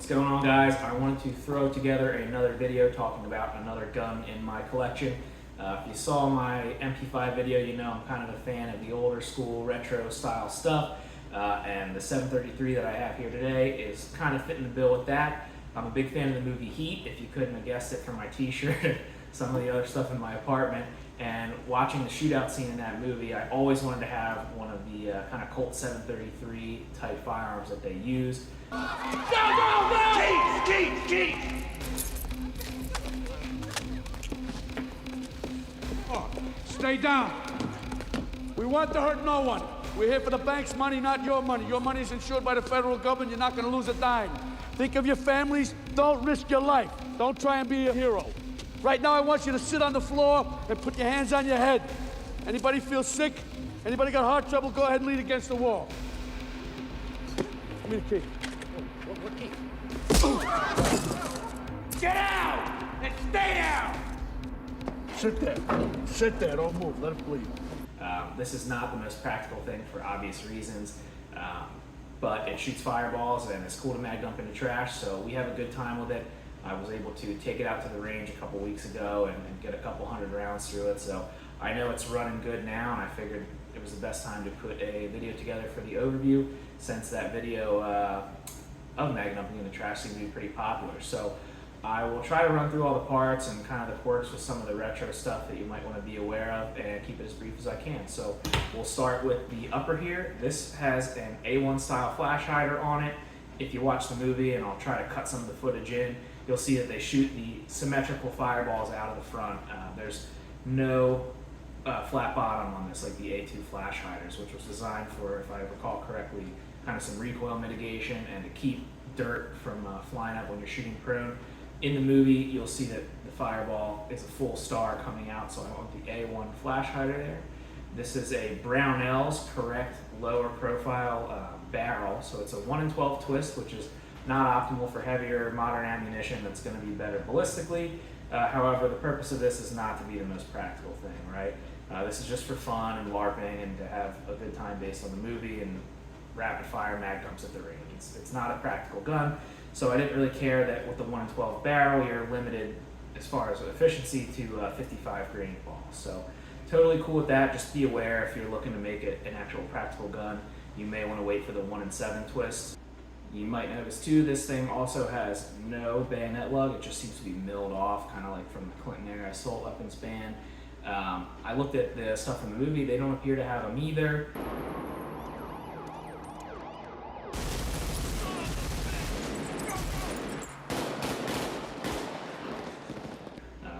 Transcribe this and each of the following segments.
What's going on, guys? I wanted to throw together another video talking about another gun in my collection. If you saw my MP5 video, you know I'm kind of a fan of the older school retro style stuff, and the 733 that I have here today is kind of fitting the bill with that. I'm a big fan of the movie Heat, if you couldn't have guessed it from my t-shirt and some of the other stuff in my apartment. And watching the shootout scene in that movie, I always wanted to have one of the kind of Colt 733 type firearms that they used. Go, go, go! Keep! Oh, stay down. We want to hurt no one. We're here for the bank's money, not your money. Your money is insured by the federal government. You're not going to lose a dime. Think of your families. Don't risk your life. Don't try and be a hero. Right now, I want you to sit on the floor and put your hands on your head. Anybody feel sick? Anybody got heart trouble? Go ahead and lean against the wall. Give me the key. What key? Get out! And stay down! Sit there. Sit there. Don't move. Let it bleed. This is not the most practical thing for obvious reasons, but it shoots fireballs and it's cool to mag dump into trash, so we have a good time with it. I was able to take it out to the range a couple weeks ago and get a couple hundred rounds through it, so I know it's running good now, and I figured it was the best time to put a video together for the overview, since that video of mag dumping in the trash seemed to be pretty popular. So I will try to run through all the parts and kind of the quirks with some of the retro stuff that you might want to be aware of, and keep it as brief as I can. So we'll start with the upper here. This has an A1 style flash hider on it. If you watch the movie, and I'll try to cut some of the footage in, you'll see that they shoot the symmetrical fireballs out of the front. There's no flat bottom on this like the A2 flash hiders, which was designed for, if I recall correctly, kind of some recoil mitigation and to keep dirt from flying up when you're shooting prone. In the movie, you'll see that the fireball is a full star coming out, so I want the A1 flash hider there. This is a Brownell's correct lower profile barrel, so it's a 1 in 12 twist, which is not optimal for heavier modern ammunition that's going to be better ballistically. However, the purpose of this is not to be the most practical thing, right? This is just for fun and LARPing and to have a good time based on the movie and rapid fire mag dumps at the range. It's not a practical gun, so I didn't really care that with the 1 in 12 barrel, you're limited as far as efficiency to 55 grain balls. So totally cool with that. Just be aware if you're looking to make it an actual practical gun, you may want to wait for the 1 in 7 twist. You might notice too, this thing also has no bayonet lug. It just seems to be milled off, kind of like from the Clinton era assault weapons ban. I looked at the stuff from the movie. They don't appear to have them either.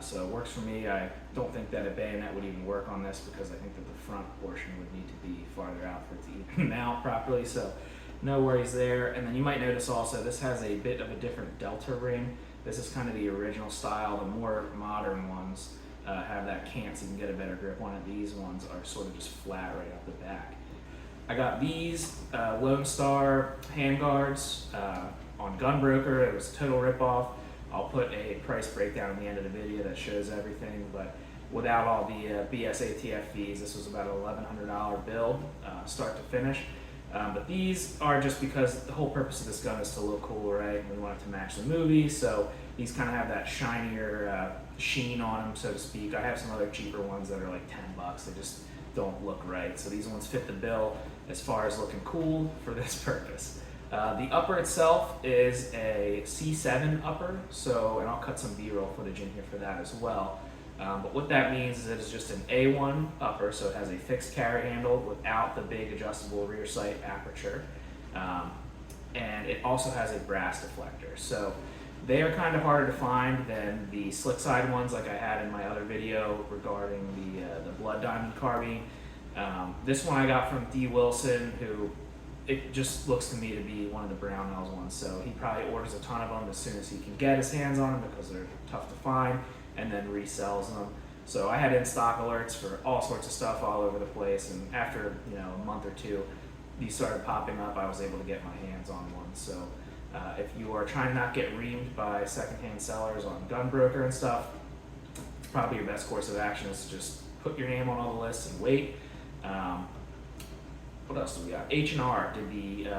So it works for me. I don't think that a bayonet would even work on this, because I think that the front portion would need to be farther out for it to even mount properly. So no worries there. And then you might notice also this has a bit of a different delta ring. This is kind of the original style. The more modern ones have that cant, so you can get a better grip on it. These ones are sort of just flat right off the back. I got these Lone Star handguards on Gunbroker. It was a total ripoff. I'll put a price breakdown at the end of the video that shows everything, but without all the BS ATF fees, this was about an $1,100 build, start to finish. But these are just because the whole purpose of this gun is to look cool, right? And we want it to match the movie, so these kind of have that shinier sheen on them, so to speak. I have some other cheaper ones that are like 10 bucks. They just don't look right. So these ones fit the bill as far as looking cool for this purpose. The upper itself is a C7 upper, so, and I'll cut some B-roll footage in here for that as well. But what that means is that it's just an A1 upper, so it has a fixed carry handle without the big adjustable rear sight aperture. And it also has a brass deflector. So they are kind of harder to find than the slick side ones like I had in my other video regarding the Blood Diamond carbine. This one I got from D. Wilson, who it just looks to me to be one of the Brownells ones. So he probably orders a ton of them as soon as he can get his hands on them, because they're tough to find, and then resells them. So I had in-stock alerts for all sorts of stuff all over the place, and after a month or two, these started popping up. I was able to get my hands on one. So if you are trying to not get reamed by secondhand sellers on Gunbroker and stuff, probably your best course of action is to just put your name on all the lists and wait. What else do we got? H&R did the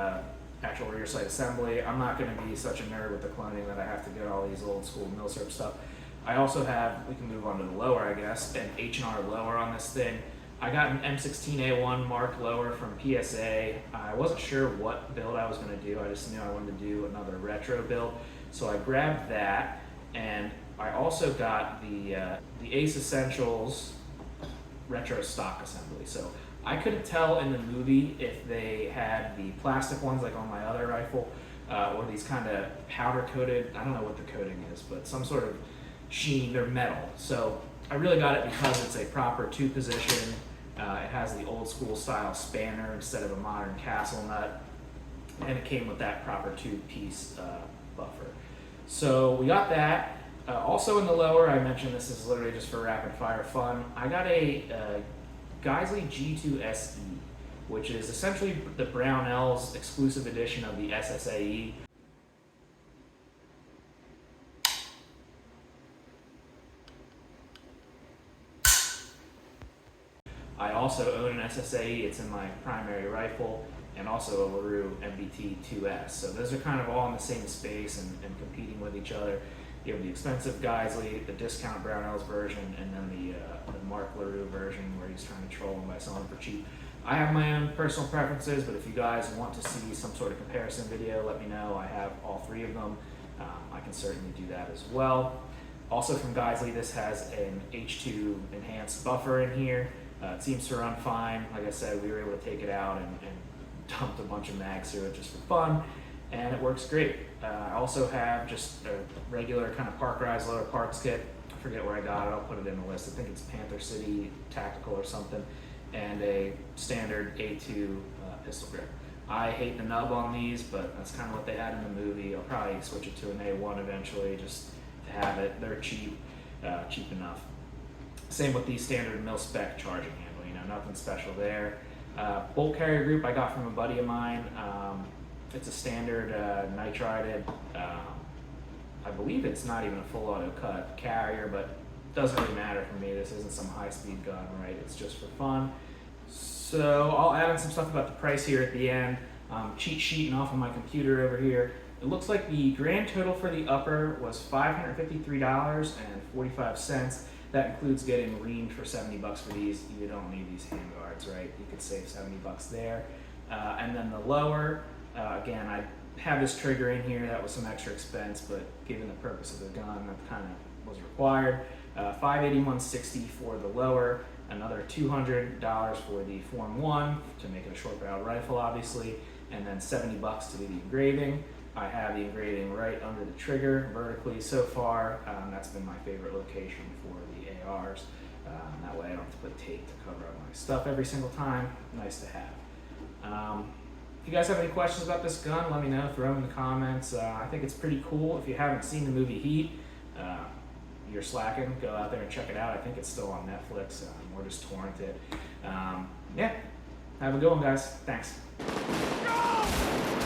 actual rear sight assembly. I'm not going to be such a nerd with the cloning that I have to get all these old school milsurp stuff. I also have, we can move on to the lower, I guess, an H&R lower on this thing. I got an M16A1 Mark lower from PSA. I wasn't sure what build I was going to do. I just knew I wanted to do another retro build. So I grabbed that, and I also got the Ace Essentials retro stock assembly. So I couldn't tell in the movie if they had the plastic ones like on my other rifle, or these kind of powder coated, I don't know what the coating is, but some sort of sheen or metal. So I really got it because it's a proper two position. It has the old school style spanner instead of a modern castle nut, and it came with that proper two-piece buffer. So we got that. Also in the lower, I mentioned this is literally just for rapid fire fun. I got a Geisley G2 SE, which is essentially the Brownell's exclusive edition of the SSAE. I also own an SSAE, it's in my primary rifle, and also a LaRue MBT 2S. So those are kind of all in the same space and competing with each other. You have the expensive Geisley, the discount Brownell's version, and then the Mark LaRue version where he's trying to troll them by selling for cheap. I have my own personal preferences, but if you guys want to see some sort of comparison video, let me know. I have all three of them. I can certainly do that as well. Also from Geisley, this has an H2 enhanced buffer in here. It seems to run fine. Like I said, we were able to take it out and dumped a bunch of mags through it just for fun, and it works great. I also have just a regular kind of parkerized loader parts kit. I forget where I got it, I'll put it in the list. I think it's Panther City Tactical or something, and a standard A2 pistol grip. I hate the nub on these, but that's kind of what they had in the movie. I'll probably switch it to an A1 eventually just to have it. They're cheap, cheap enough. Same with the standard mil-spec charging handle, you know, nothing special there. Bolt carrier group I got from a buddy of mine. It's a standard nitrided, I believe it's not even a full auto cut carrier, but doesn't really matter for me. This isn't some high-speed gun, right? It's just for fun. So I'll add in some stuff about the price here at the end. Cheat sheeting off of my computer over here. It looks like the grand total for the upper was $553.45. That includes getting reamed for 70 bucks for these. You don't need these handguards, right? You could save 70 bucks there. And then the lower, again, I have this trigger in here. That was some extra expense, but given the purpose of the gun, that kind of was required. $581.60 for the lower, another $200 for the Form 1 to make it a short barrel rifle, obviously, and then 70 bucks to do the engraving. I have the engraving right under the trigger vertically so far. That's been my favorite location for the ARs. That way I don't have to put tape to cover up my stuff every single time. Nice to have. If you guys have any questions about this gun, let me know. Throw them in the comments. I think it's pretty cool. If you haven't seen the movie Heat, you're slacking. Go out there and check it out. I think it's still on Netflix or just torrent it. Yeah, have a good one, guys. Thanks. Go!